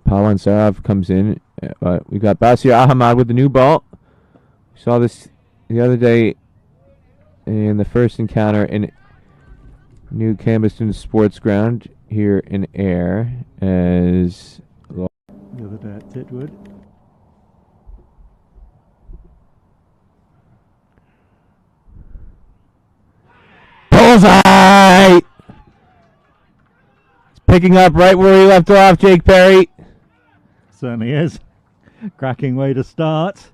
Pawan Saraf comes in. We got Basir Ahmad with the new ball. We saw this the other day in the first encounter in New Cambuston Sports Ground here in Ayr. As the other day at Titwood. Bullseye! It's picking up right where he left off, Jake Perry. Certainly is. Cracking way to start.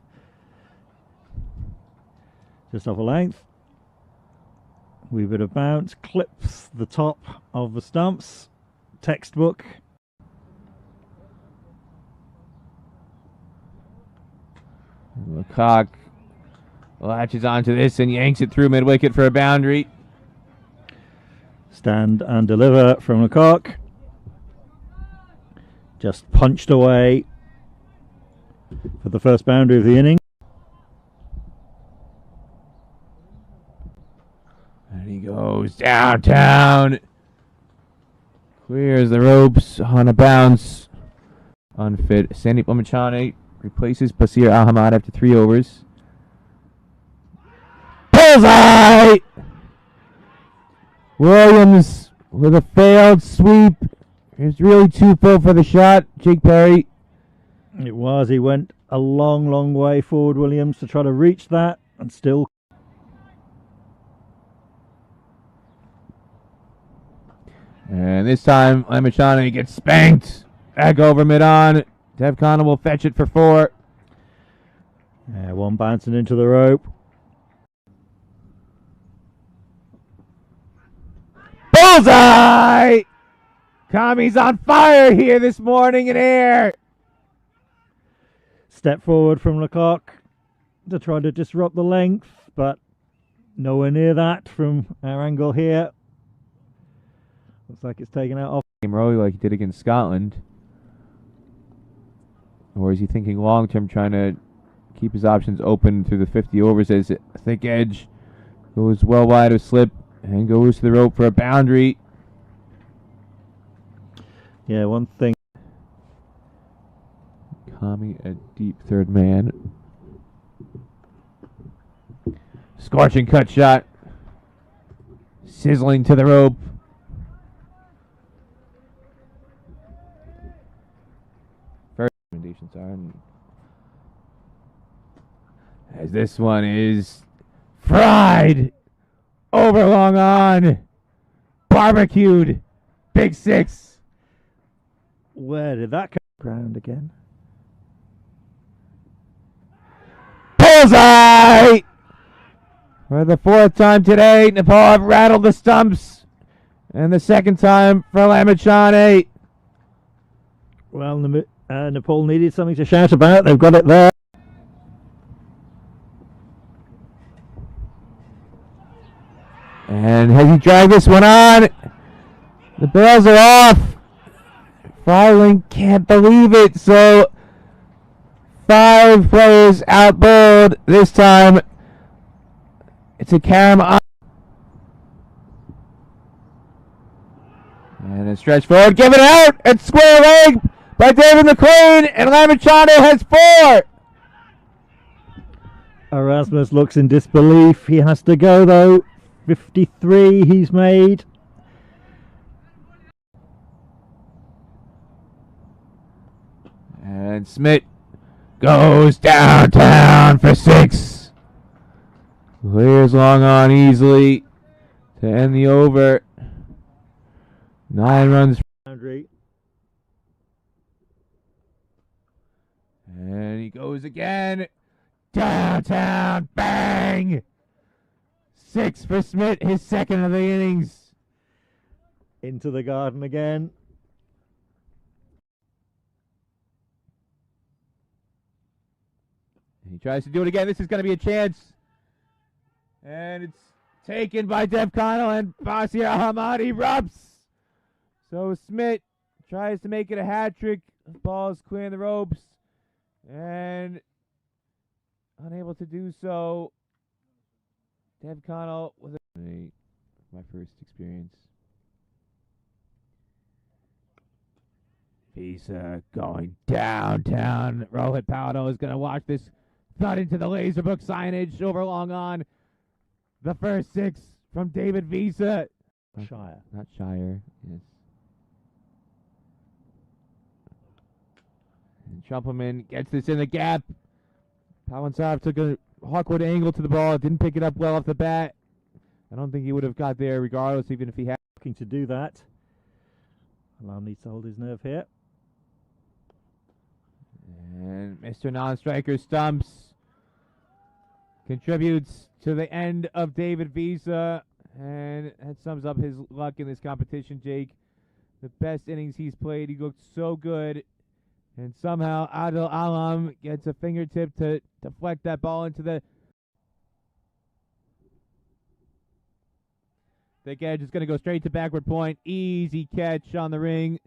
Just off a length. Wee bit of bounce. Clips the top of the stumps. Textbook. Lecoq latches onto this and yanks it through mid-wicket for a boundary. Stand and deliver from Lecoq. Just punched away for the first boundary of the inning. And he goes downtown. Clears the ropes on a bounce. Unfit. Sandeep Lamachane replaces Basir Ahmad after 3 overs. Bullseye! Williams with a failed sweep. It was really too full for the shot. Jake Perry. It was. He went a long, long way forward, Williams, to try to reach that, and still. And this time, Lamachane gets spanked. Back over mid-on. Dev Connell will fetch it for 4. One bouncing into the rope. Bullseye! Kami's on fire here this morning in Ayr. Step forward from Lecoq to try to disrupt the length, but nowhere near that from our angle here. Looks like it's taken out off. Roy like he did against Scotland. Or is he thinking long-term, trying to keep his options open through the 50 overs as a thick edge goes well wide of slip and goes to the rope for a boundary. Yeah, one thing. Kami, a deep third man. Scorching cut shot. Sizzling to the rope. First recommendations are, as this one is fried over long on, barbecued, big 6. Where did that come? Ground again. Bullseye! For the 4th time today, Nepal have rattled the stumps. And the 2nd time for Lamachane. Well, Nepal needed something to shout about. They've got it there. And has he dragged this one on? The bells are off. Farling can't believe it. So 5 players out bowled. This time it's a carom on. And a stretch forward, give it out at square leg by David McLean, and Lamachane has 4. Erasmus looks in disbelief. He has to go though. 53 he's made. And Smith goes downtown for 6. Clears long on easily to end the over. 9 runs. Boundary. And he goes again. Downtown, bang! 6 for Smith, his 2nd of the innings. Into the garden again. He tries to do it again. This is going to be a chance. And it's taken by Dev Connell, and Basir Ahmad erupts. So Smith tries to make it a hat trick. The ball is clearing the ropes. And unable to do so. Dev Connell with my first experience. Visa going downtown. Rohit Paldo is going to watch this thud into the laser book signage over long on. The first 6 from David Visa. Shire. Not Shire. Yes. And Trumpelman gets this in the gap. Pawansarov took an awkward angle to the ball. Didn't pick it up well off the bat. I don't think he would have got there regardless, even if he had. Looking to do that. Alam needs to hold his nerve here. And Mr. Non-Striker stumps. Contributes to the end of David Visa. And that sums up his luck in this competition, Jake. The best innings he's played. He looked so good. And somehow Adil Alam gets a fingertip to deflect that ball into the thick edge. Is going to go straight to backward point. Easy catch on the ring.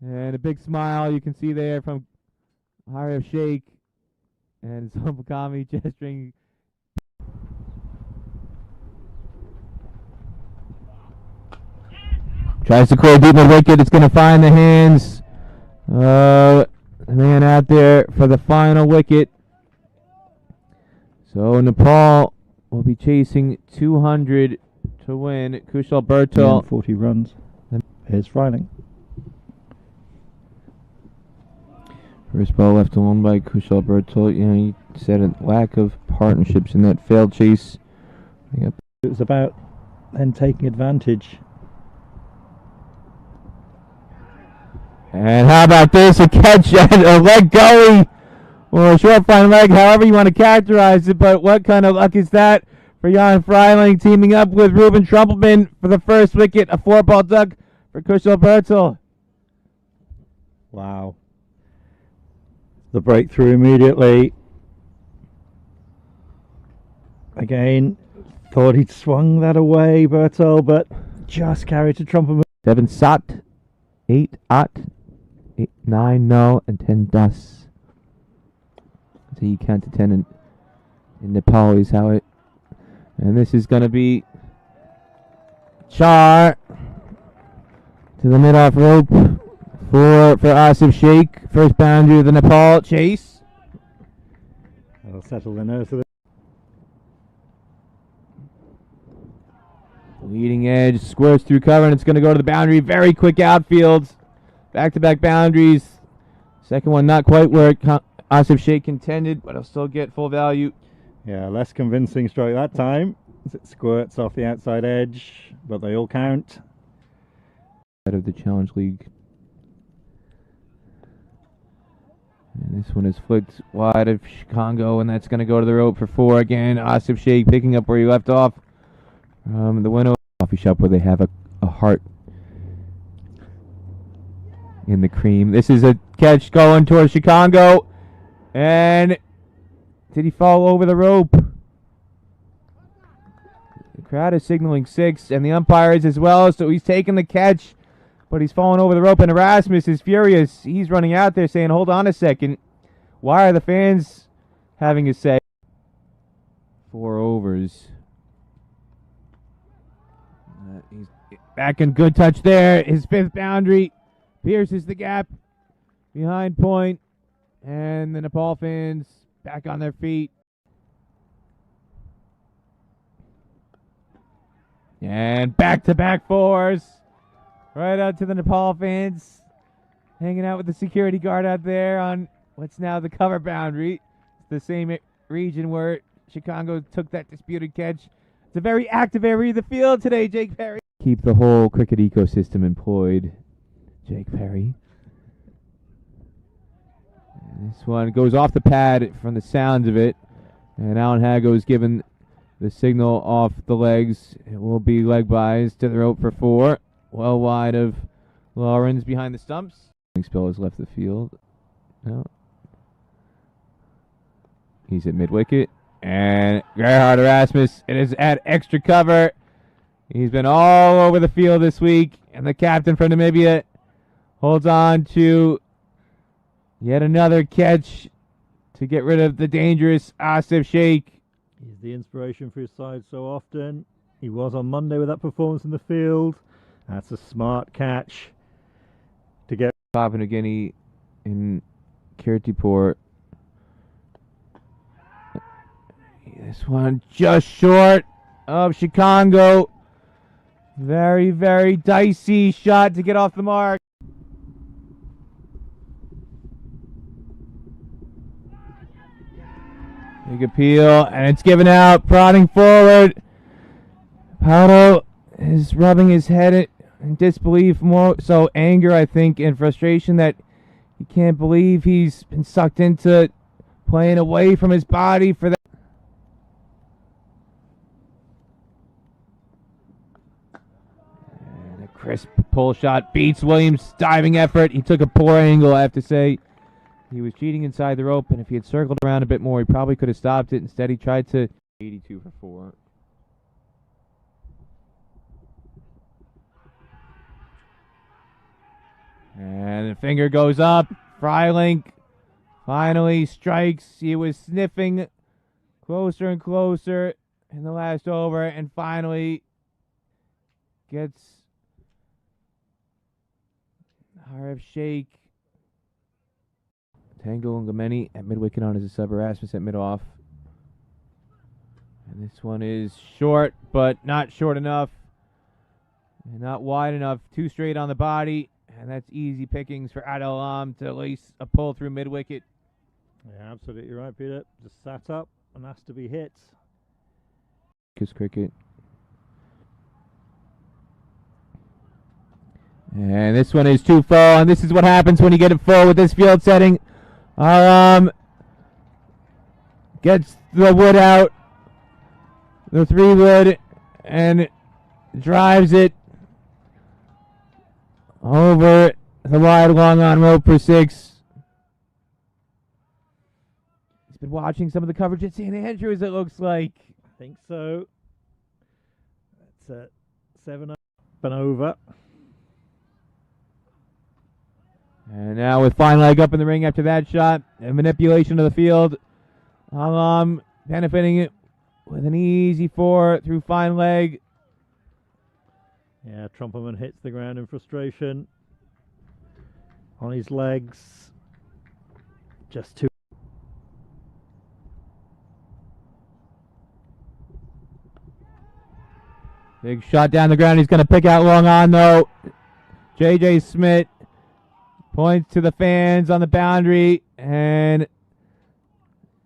And a big smile you can see there from Harif Sheikh. And Zombakami gesturing. Tries to clear deep mid wicket. It's going to find the hands. The man out there for the final wicket. So Nepal will be chasing 200 to win. Kushal Bertel. 40 runs. Here's Freiling. First ball left alone by Kushal Bertel. You know, he said a lack of partnerships in that failed chase. It was about then taking advantage. And how about this? A catch and a leg gully, or a short fine leg, however you want to characterize it. But what kind of luck is that for Jan Freiling teaming up with Ruben Trumpelman for the first wicket? A 4-ball duck for Kushal Bertel. Wow. The breakthrough immediately. Again, thought he'd swung that away, Bertel, but just carried to Trumpelman. 7 sat, 8 at. 8, 9 no, and 10 das. So you count to 10 in Nepalese, how it. And this is going to be Char to the mid-off rope for Asif Sheikh. First boundary of the Nepal chase. That'll settle the nerves of the Leading edge squirts through cover, and it's going to go to the boundary. Very quick outfields. Back-to-back boundaries. Second one not quite where Asif Sheikh intended, but he'll still get full value. Yeah, less convincing stroke that time as it squirts off the outside edge, but they all count. Out of the Challenge League. And this one is flicked wide of Chicago, and that's going to go to the rope for 4 again. Asif Sheikh picking up where he left off. The window coffee shop where they have a heart in the cream. This is a catch going towards Chicago. And did he fall over the rope? The crowd is signaling 6, and the umpires as well, so he's taking the catch, but he's falling over the rope, and Erasmus is furious. He's running out there saying, hold on a second. Why are the fans having a say? 4 overs. He's back in good touch there. His 5th boundary. Pierces the gap behind point, and the Nepal fans back on their feet. And back-to-back 4s right out to the Nepal fans, hanging out with the security guard out there on what's now the cover boundary. It's the same region where Chicago took that disputed catch. It's a very active area of the field today, Jake Perry. Keep the whole cricket ecosystem employed. Jake Perry. And this one goes off the pad from the sounds of it. And Alan Hago is given the signal off the legs. It will be leg buys to the rope for 4. Well wide of Lawrence behind the stumps. Spell has left the field. No. He's at mid-wicket. And Gerhard Erasmus, it is at extra cover. He's been all over the field this week. And the captain from Namibia holds on to yet another catch to get rid of the dangerous Asif Sheikh. He's the inspiration for his side so often. He was on Monday with that performance in the field. That's a smart catch to get Papua New Guinea in Kirtipur. This one just short of Chicago. Very, very dicey shot to get off the mark. Big appeal, and it's given out, prodding forward. Paulo is rubbing his head in disbelief, more so anger, I think, and frustration that he can't believe he's been sucked into playing away from his body for that. And a crisp pull shot beats Williams' diving effort. He took a poor angle, I have to say. He was cheating inside the rope, and if he had circled around a bit more, he probably could have stopped it. Instead, he tried to 82 for 4. And the finger goes up. Freilink finally strikes. He was sniffing closer and closer in the last over, and finally gets RF Shake. Tango and Gameni at mid-wicket on as a sub. Erasmus at mid-off. And this one is short, but not short enough. And not wide enough. Too straight on the body. And that's easy pickings for Adelam to at least a pull through mid-wicket. Yeah, absolutely right, Peter. Just sat up and asked to be hit. Kiss cricket. And this one is too full, and this is what happens when you get it full with this field setting. Gets the wood out, the 3 wood, and drives it over the wide long on rope for 6. He's been watching some of the coverage at St. Andrews, it looks like. I think so. That's 7 up and over. And now with fine leg up in the ring after that shot and manipulation of the field. Alam benefiting it with an easy 4 through fine leg. Yeah, Trumperman hits the ground in frustration. On his legs. Just 2. Big shot down the ground. He's going to pick out long on though. J.J. Smith points to the fans on the boundary, and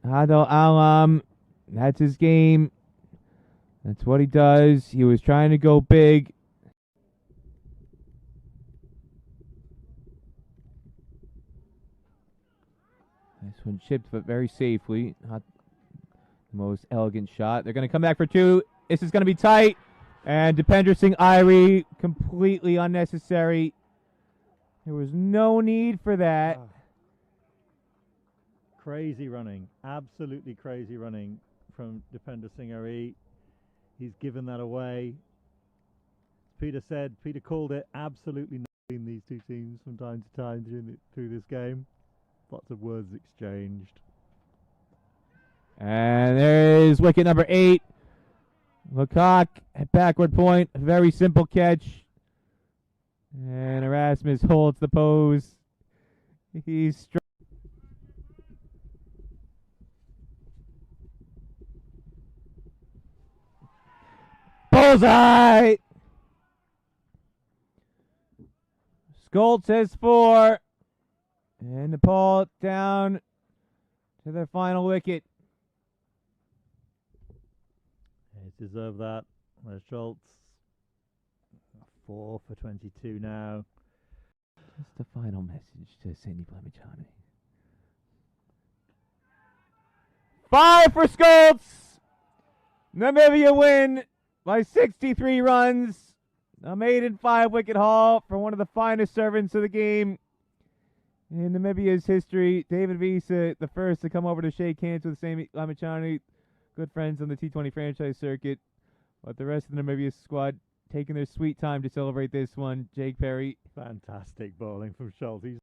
Adel Alam, that's his game. That's what he does. He was trying to go big. This one chipped, but very safely. Not the most elegant shot. They're going to come back for 2. This is going to be tight. And Dipender Singh Irie, completely unnecessary. There was no need for that. Crazy running. Absolutely crazy running from Dipender Singh Irie. He's given that away. Peter said, Peter called it absolutely nothing, these two teams from time to time through this game. Lots of words exchanged. And there is wicket number 8. Lecoq at backward point. A very simple catch. And Erasmus holds the pose. He's bullseye! Skoltz has 4. And Nepal down to their final wicket. They deserve that. There's Schultz. 4 for 22 now. What's the final message to Sandy Blamachani? 5 for Skoltz! Namibia win by 63 runs. A maiden 5-wicket haul for one of the finest servants of the game in Namibia's history. David Visa, the first to come over to shake hands with Sandy Blamachani. Good friends on the T20 franchise circuit. But the rest of the Namibia squad taking their sweet time to celebrate this one. Jake Perry. Fantastic bowling from Schultz. He's